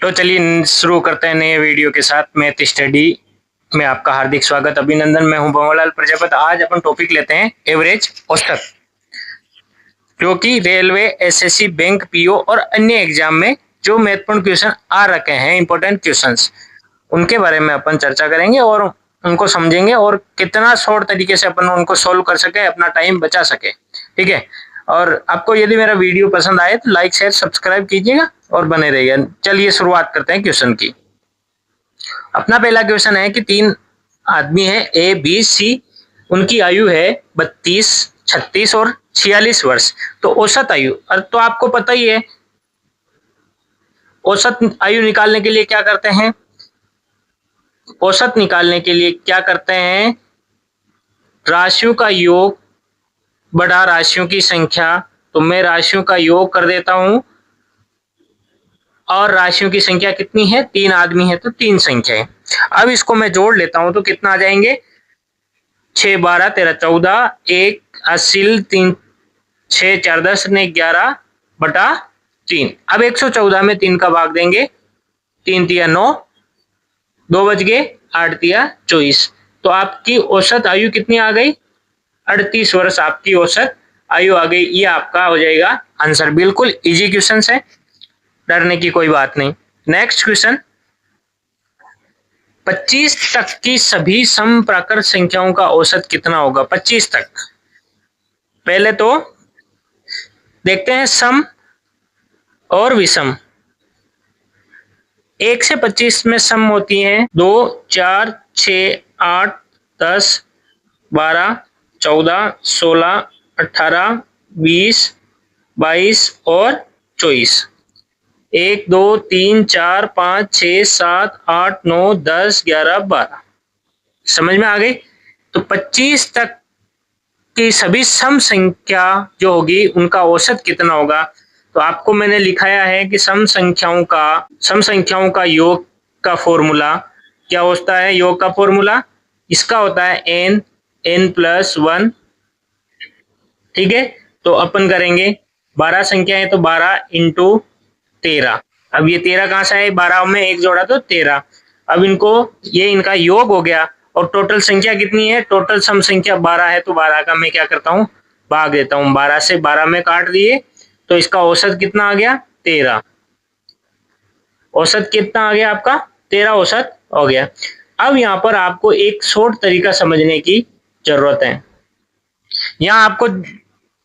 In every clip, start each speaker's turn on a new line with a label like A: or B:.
A: तो चलिए शुरू करते हैं नए वीडियो के साथ। मैथ स्टडी में आपका हार्दिक स्वागत, अभिनंदन। मैं हूं भंवरलाल प्रजापति। आज अपन टॉपिक लेते हैं एवरेज, औसत, जो कि रेलवे, एसएससी, बैंक, पीओ और अन्य एग्जाम में जो महत्वपूर्ण क्वेश्चन आ रखे हैं, इंपॉर्टेंट क्वेश्चंस, उनके बारे में अपन चर्चा करेंगे और उनको समझेंगे और कितना शॉर्ट तरीके से अपन उनको सोल्व कर सके, अपना टाइम बचा सके। ठीक है। और आपको यदि मेरा वीडियो पसंद आए तो लाइक, शेयर, सब्सक्राइब कीजिएगा और बने रहिएगा। चलिए शुरुआत करते हैं क्वेश्चन की। अपना पहला क्वेश्चन है कि 3 आदमी है, ए, बी, सी। उनकी आयु है 32, 36 और 46 वर्ष। तो औसत आयु, तो आपको पता ही है, औसत आयु निकालने के लिए क्या करते हैं? औसत निकालने के लिए क्या करते हैं? राशियों का योग बड़ा राशियों की संख्या। तो मैं राशियों का योग कर देता हूं, और राशियों की संख्या कितनी है? 3 आदमी है तो 3 संख्या है। अब इसको मैं जोड़ लेता हूं तो कितना आ जाएंगे? 6, 12, 13, 14, 1 80, 3, 6, 4, 10 ने 11 बटा 3। अब 114 में 3 का भाग देंगे, 3 तिया 9, 2 बच गए, 8 तिया 24। तो आपकी औसत आयु कितनी आ गई? 38 वर्ष आपकी औसत आयु आ गई। ये आपका हो जाएगा आंसर। बिल्कुल इजी क्वेश्चन है, डरने की कोई बात नहीं। नेक्स्ट क्वेश्चन, 25 तक की सभी समप्राकृत संख्याओं का औसत कितना होगा? 25 तक। पहले तो देखते हैं सम और विषम। 1 से 25 में सम होती हैं 2, 4, 6, 8, 10, 12, 14, 16, 18, 20, 22 और 24। 1, 2, 3, 4, 5, 6, 7, 8, 9, 10, 11, 12। समझ में आ गई? तो 25 तक की सभी सम संख्या जो होगी उनका औसत कितना होगा? तो आपको मैंने लिखाया है कि सम संख्याओं का योग का फॉर्मूला क्या होता है? योग का फॉर्मूला इसका होता है n+1। ठीक है। तो अपन करेंगे 12 संख्या है तो 12 × 13। अब ये 13 कहां से आए? 12 में 1 जोड़ा तो 13। अब ये इनका योग हो गया। और टोटल संख्या कितनी है? टोटल सम संख्या 12 है तो 12 का मैं क्या करता हूं? भाग देता हूं। 12 से 12 में काट दिए तो इसका औसत कितना आ गया? 13। औसत कितना आ गया आपका? 13 औसत हो गया। अब यहाँ पर आपको एक शॉर्ट तरीका समझने की जरूरत है। यहाँ आपको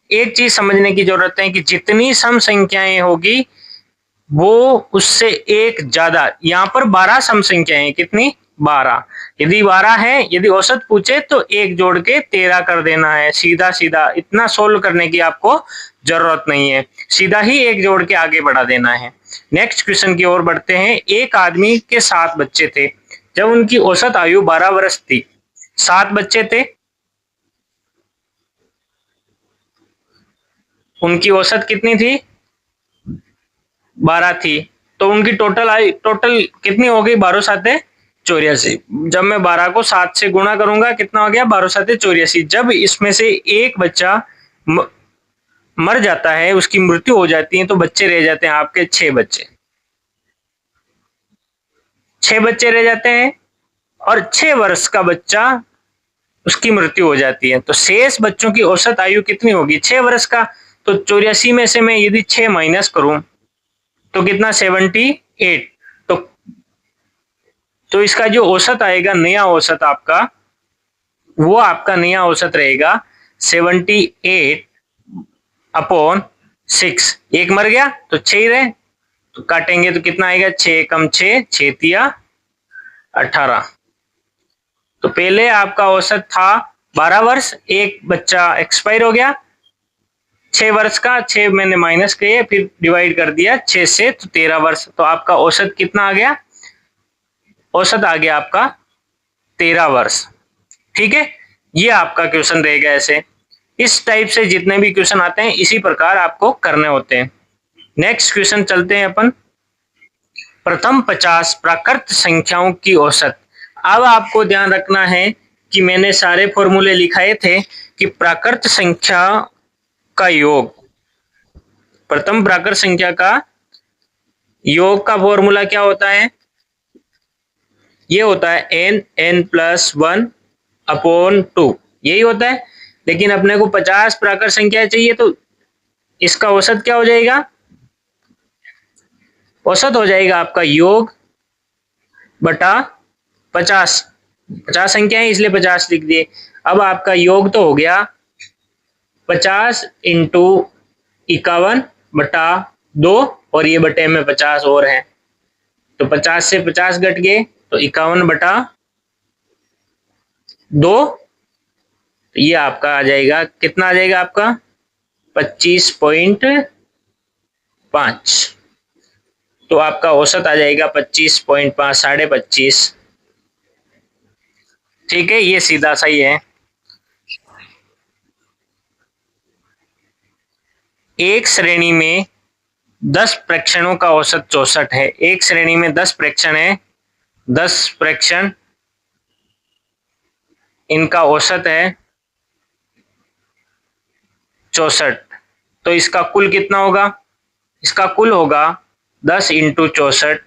A: एक चीज समझने की जरूरत है कि जितनी सम संख्याएं होगी वो उससे एक ज्यादा। यहाँ पर 12 सम संख्याएं, कितनी? 12। यदि 12 है, यदि औसत पूछे तो 1 जोड़ के 13 कर देना है। सीधा सीधा, इतना सोल्व करने की आपको जरूरत नहीं है, सीधा ही 1 जोड़ के आगे बढ़ा देना है। नेक्स्ट क्वेश्चन की ओर बढ़ते हैं। एक आदमी के 7 बच्चे थे जब उनकी औसत आयु 12 वर्ष थी। 7 बच्चे थे, उनकी औसत कितनी थी? 12 थी। तो उनकी टोटल कितनी हो गई? 12 7 84। जब मैं 12 को 7 से गुणा करूंगा कितना हो गया? 12 7 84। जब इसमें से एक बच्चा मर जाता है, उसकी मृत्यु हो जाती है, तो बच्चे रह जाते हैं आपके 6 बच्चे। 6 बच्चे रह जाते हैं और 6 वर्ष का बच्चा, उसकी मृत्यु हो जाती है। तो शेष बच्चों की औसत आयु कितनी होगी? 6 वर्ष का। तो 84 में से मैं यदि 6 माइनस करूं तो कितना? 78। तो इसका जो औसत आएगा, नया औसत आपका, वो आपका नया औसत रहेगा 78/6। एक मर गया तो 6 ही रहे, तो काटेंगे तो कितना आएगा? 6 कम 6, 6 तिया 18। तो पहले आपका औसत था 12 वर्ष, एक बच्चा एक्सपायर हो गया 6 वर्ष का। 6 मैंने माइनस किए, फिर डिवाइड कर दिया 6 से, तो 13 वर्ष। तो आपका औसत कितना आ गया? औसत आ गया आपका 13 वर्ष। ठीक है। ये आपका क्वेश्चन रहेगा। ऐसे इस टाइप से जितने भी क्वेश्चन आते हैं इसी प्रकार आपको करने होते हैं। नेक्स्ट क्वेश्चन चलते हैं अपन। प्रथम 50 प्राकृत संख्याओं की औसत। अब आपको ध्यान रखना है कि मैंने सारे फॉर्मूले लिखाए थे कि प्राकृत संख्या का योग, प्रथम प्राकृत संख्या का योग का फॉर्मूला क्या होता है? ये होता है n+1/2, यही होता है। लेकिन अपने को 50 प्राकृत संख्याएं चाहिए, तो इसका औसत क्या हो जाएगा? औसत हो जाएगा आपका योग बटा 50। 50 संख्याएं इसलिए 50 लिख दिए। अब आपका योग तो हो गया 50 इंटू 51/2, और ये बटे में 50 और है, तो 50 से 50 घट गए, तो 51/2। तो ये आपका आ जाएगा, कितना आ जाएगा आपका? 25.5। तो आपका औसत आ जाएगा 25.5, 25.5। ठीक है, ये सीधा सही है। एक श्रेणी में 10 प्रेक्षणों का औसत 64 है। एक श्रेणी में 10 प्रेक्षण है, 10 प्रेक्षण, इनका औसत है 64। तो इसका कुल कितना होगा? इसका कुल होगा 10 इंटू 64,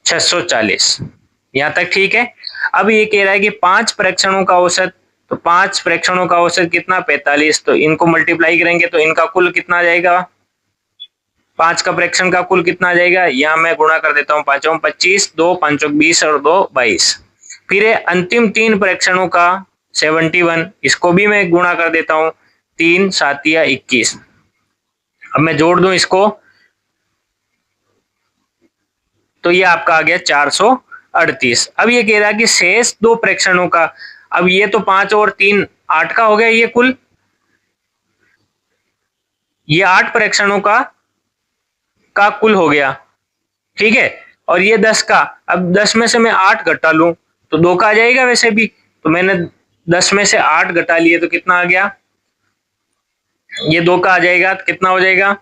A: 640। यहां तक ठीक है। अब ये कह रहा है कि 5 प्रेक्षणों का औसत, तो 5 प्रेक्षणों का औसत कितना? 45। तो इनको मल्टीप्लाई करेंगे तो इनका कुल कितना आ जाएगा? 5 का प्रेक्षण का कुल कितना आ जाएगा? यहाँ मैं गुणा कर देता हूँ, 5 25, 2 5 20 और 2 22। फिर अंतिम 3 प्रेक्षणों का 71, इसको भी मैं गुणा कर देता हूँ, 3 7 21। अब मैं जोड़ दूं इसको, तो ये आपका आ गया 438। अब ये कह रहा है कि शेष 2 प्रेक्षणों का, अब ये तो 5 और 3 8 का हो गया, ये कुल, ये 8 प्रेक्षणों का कुल हो गया, ठीक है। और ये 10 का, अब 10 में से मैं 8 घटा लूं तो 2 का आ जाएगा वैसे भी, तो मैंने 10 में से 8 घटा लिए तो कितना आ गया? ये 2 का आ जाएगा, तो कितना हो जाएगा?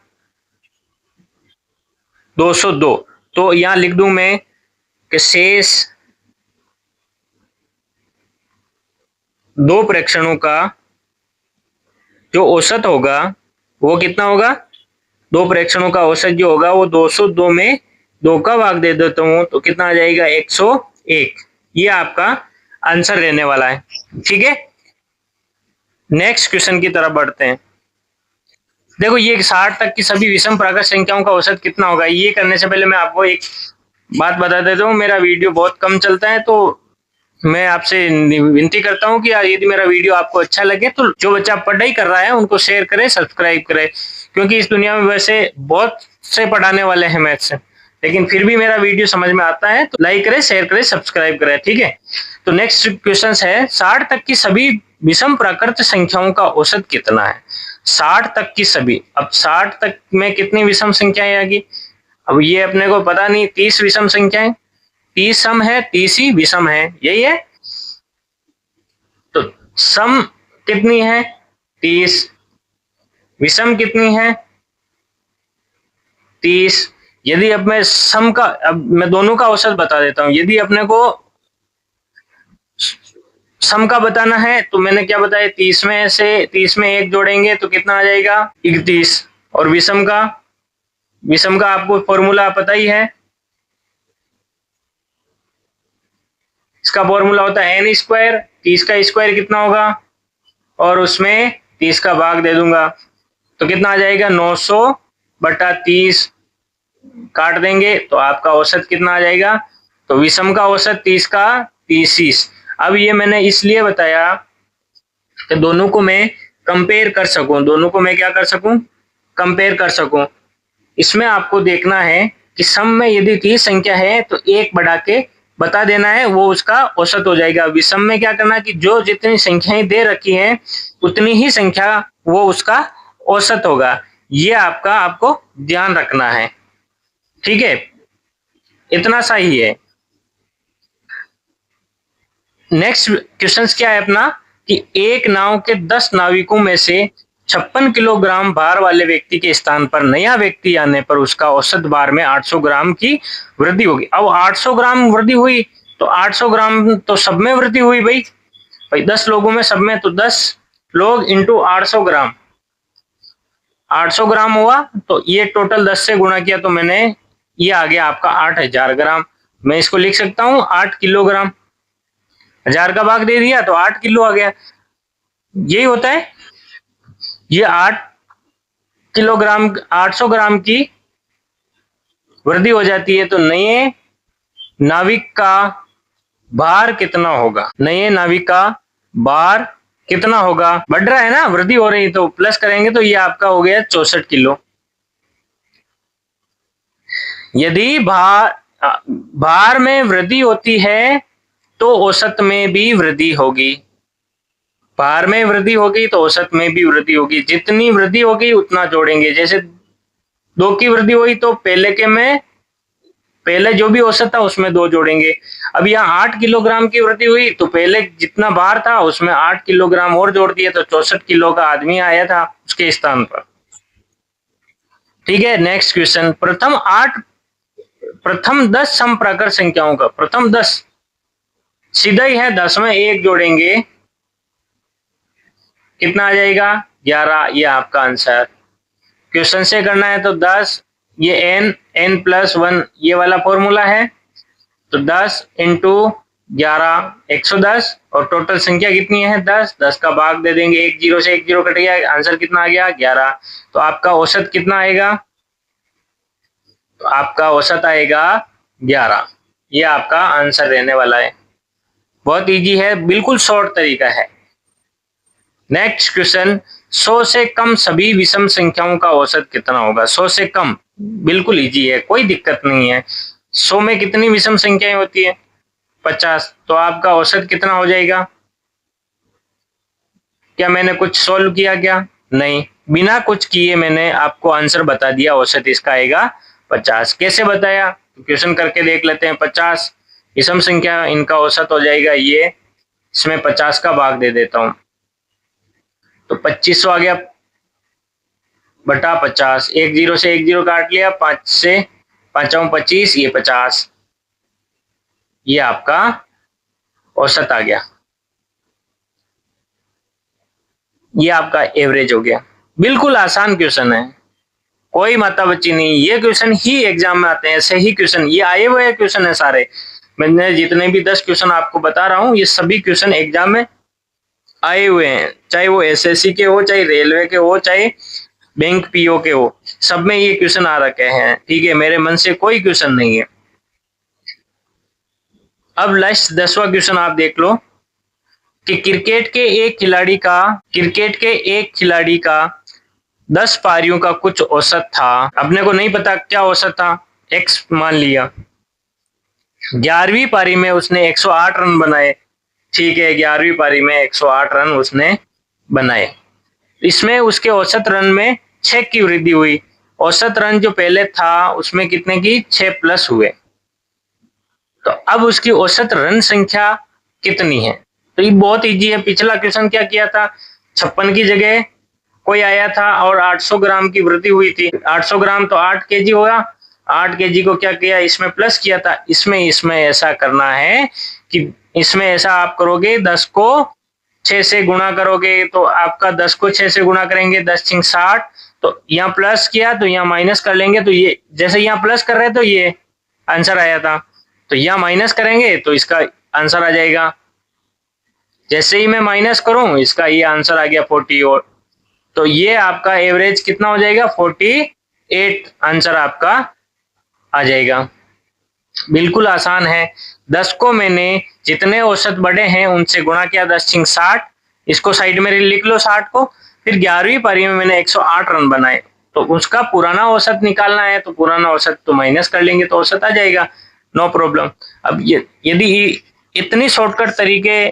A: 202। तो यहां लिख दूं मैं कि शेष 2 प्रेक्षणों का जो औसत होगा वो कितना होगा? 2 प्रेक्षणों का औसत जो होगा वो 202 में 2 का भाग दे देता हूं तो कितना आ जाएगा? 101। ये आपका आंसर रहने वाला है, ठीक है। नेक्स्ट क्वेश्चन की तरफ बढ़ते हैं। देखो, ये 60 तक की सभी विषम प्राकृत संख्याओं का औसत कितना होगा? ये करने से पहले मैं आपको एक बात बता देता हूँ, मेरा वीडियो बहुत कम चलता है, तो मैं आपसे विनती करता हूँ कि यदि मेरा वीडियो आपको अच्छा लगे तो जो बच्चा पढ़ाई कर रहा है उनको शेयर करें, सब्सक्राइब करें, क्योंकि इस दुनिया में वैसे बहुत से पढ़ाने वाले हैं मैथ्स, लेकिन फिर भी मेरा वीडियो समझ में आता है तो लाइक करें, शेयर करें, सब्सक्राइब करें, ठीक है। तो नेक्स्ट क्वेश्चन है, 60 तक की सभी विषम प्राकृत संख्याओं का औसत कितना है? 60 तक की सभी, अब 60 तक में कितनी विषम संख्याएं आएगी? अब ये अपने को पता नहीं, 30 विषम संख्याएं, 30 सम है, 30 ही विषम है, यही है। तो सम कितनी है? 30। विषम कितनी है? 30। यदि अब मैं सम का, अब मैं दोनों का औसत बता देता हूं। यदि अपने को सम का बताना है तो मैंने क्या बताया, 30 में से 30 में 1 जोड़ेंगे तो कितना आ जाएगा? 31। और विषम का आपको फॉर्मूला पता ही है, इसका फॉर्मूला होता है n स्क्वायर। 30 का स्क्वायर कितना होगा? और उसमें 30 का भाग दे दूंगा तो कितना आ जाएगा? 900/30 काट देंगे तो आपका औसत कितना आ जाएगा? तो विषम का औसत 30 का 30। अब ये मैंने इसलिए बताया कि दोनों को मैं कंपेयर कर सकूं, दोनों को मैं क्या कर सकूं? कंपेयर कर सकूं। इसमें आपको देखना है कि सम में यदि 30 संख्या है तो 1 बढ़ा के बता देना है, वो उसका औसत हो जाएगा। विषम में क्या करना है कि जो जितनी संख्याएं दे रखी हैं उतनी ही संख्या वो उसका औसत होगा। ये आपको ध्यान रखना है, ठीक है, इतना सा ही है। नेक्स्ट क्वेश्चन क्या है अपना कि एक नाव के 10 नाविकों में से 56 किलोग्राम भार वाले व्यक्ति के स्थान पर नया व्यक्ति आने पर उसका औसत भार में 800 ग्राम की वृद्धि होगी। अब 800 ग्राम वृद्धि हुई तो 800 ग्राम तो सब में वृद्धि हुई भाई 10 लोगों में सब में, तो 10 लोग इंटू 800 ग्राम, 800 ग्राम हुआ। तो ये टोटल 10 से गुणा किया तो मैंने ये आ गया आपका 8000 ग्राम। मैं इसको लिख सकता हूं 8 किलोग्राम। 1000 का भाग दे दिया तो 8 किलो आ गया। यही होता है। ये 8 किलोग्राम 800 ग्राम की वृद्धि हो जाती है। तो नए नाविक का भार कितना होगा? नए नाविक का भार कितना होगा? बढ़ रहा है ना, वृद्धि हो रही, तो प्लस करेंगे तो ये आपका हो गया 64 किलो। यदि भार में वृद्धि होती है तो औसत में भी वृद्धि होगी। भार में वृद्धि होगी तो औसत में भी वृद्धि होगी। जितनी वृद्धि होगी उतना जोड़ेंगे। जैसे 2 की वृद्धि हुई तो पहले जो भी औसत था उसमें 2 जोड़ेंगे। अब यहाँ 8 किलोग्राम की वृद्धि हुई तो पहले जितना भार था उसमें 8 किलोग्राम और जोड़ दिए तो 64 किलो का आदमी आया था उसके स्थान पर। ठीक है, नेक्स्ट क्वेश्चन। प्रथम 10 समप्राकर संख्याओं का प्रथम 10 सीधा ही है, 10 में 1 जोड़ेंगे कितना आ जाएगा? 11। ये आपका आंसर। क्वेश्चन से करना है तो 10, ये n प्लस 1 ये वाला फॉर्मूला है, तो 10 इंटू 11 110 और टोटल संख्या कितनी है? 10। 10 का भाग दे देंगे, 1 0 से 1 0 कट गया, आंसर कितना आ गया? 11। तो आपका औसत कितना आएगा? तो आपका औसत आएगा 11। ये आपका आंसर रहने वाला है। बहुत इजी है, बिल्कुल शॉर्ट तरीका है। Next question. 100 से कम सभी विषम संख्याओं का औसत कितना होगा? 100 से कम, बिल्कुल इजी है, कोई दिक्कत नहीं है। 100 में कितनी विषम संख्याएं होती है? 50। तो आपका औसत कितना हो जाएगा? क्या मैंने कुछ सोल्व किया क्या? नहीं, बिना कुछ किए मैंने आपको आंसर बता दिया। औसत इसका आएगा 50। कैसे बताया? तो क्वेश्चन करके देख लेते हैं। 50 विषम संख्या, इनका औसत हो जाएगा ये। इसमें 50 का भाग दे देता हूं तो 2500 आ गया बटा 50। 1 0 से 1 0 काट लिया, 5 से 5 25, ये 50। ये आपका औसत आ गया। ये आपका एवरेज हो गया। बिल्कुल आसान क्वेश्चन है, कोई माता बच्ची नहीं। ये क्वेश्चन ही एग्जाम में आते हैं, ऐसे ही क्वेश्चन ये आए हुए क्वेश्चन है सारे। मैंने जितने भी 10 क्वेश्चन आपको बता रहा हूं ये सभी क्वेश्चन एग्जाम में आए हुए हैं, चाहे वो एसएससी के हो, चाहे रेलवे के हो, चाहे बैंक पीओ के हो, सब में ये क्वेश्चन आ रखे हैं। ठीक है, मेरे मन से कोई क्वेश्चन नहीं है। अब लास्ट 10वां क्वेश्चन आप देख लो कि क्रिकेट के एक खिलाड़ी का 10 पारियों का कुछ औसत था। अपने को नहीं पता क्या औसत था, x मान लिया। 11वीं पारी में उसने 108 रन बनाए। ठीक है, 11वीं पारी में 108 रन उसने बनाए। इसमें उसके औसत रन में 6 की वृद्धि हुई। औसत रन जो पहले था उसमें कितने की? 6 प्लस हुए। तो अब उसकी औसत रन संख्या कितनी है? तो ये बहुत इजी है। पिछला क्वेश्चन क्या किया था? 56 की जगह कोई आया था और 800 ग्राम की वृद्धि हुई थी। 800 ग्राम तो 8 केजी होगा। 8 केजी को क्या किया? इसमें प्लस किया था। इसमें ऐसा करना है कि इसमें ऐसा आप करोगे, 10 को 6 से गुणा करोगे तो आपका 10 को 6 से गुणा करेंगे, 10 6 60। तो यहाँ प्लस किया तो यहाँ माइनस कर लेंगे। तो ये जैसे यहाँ प्लस कर रहे तो ये आंसर आया था, तो यहाँ माइनस करेंगे तो इसका आंसर आ जाएगा। जैसे ही मैं माइनस करूं इसका ये आंसर आ गया 40। और तो ये आपका एवरेज कितना हो जाएगा? 48 आंसर आपका आ जाएगा। बिल्कुल आसान है। 10 को मैंने जितने औसत बढ़े हैं उनसे गुणा किया, 10 6 60। इसको साइड में लिख लो 60 को। फिर 11वीं पारी में मैंने 108 रन बनाए तो उसका पुराना औसत निकालना है। तो पुराना औसत तो माइनस कर लेंगे तो औसत आ जाएगा, नो प्रॉब्लम। अब यदि इतनी शॉर्टकट तरीके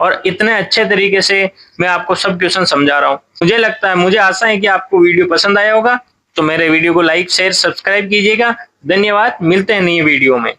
A: और इतने अच्छे तरीके से मैं आपको सब क्वेश्चन समझा रहा हूँ, मुझे आशा है कि आपको वीडियो पसंद आया होगा। तो मेरे वीडियो को लाइक शेयर सब्सक्राइब कीजिएगा। धन्यवाद, मिलते हैं नई वीडियो में।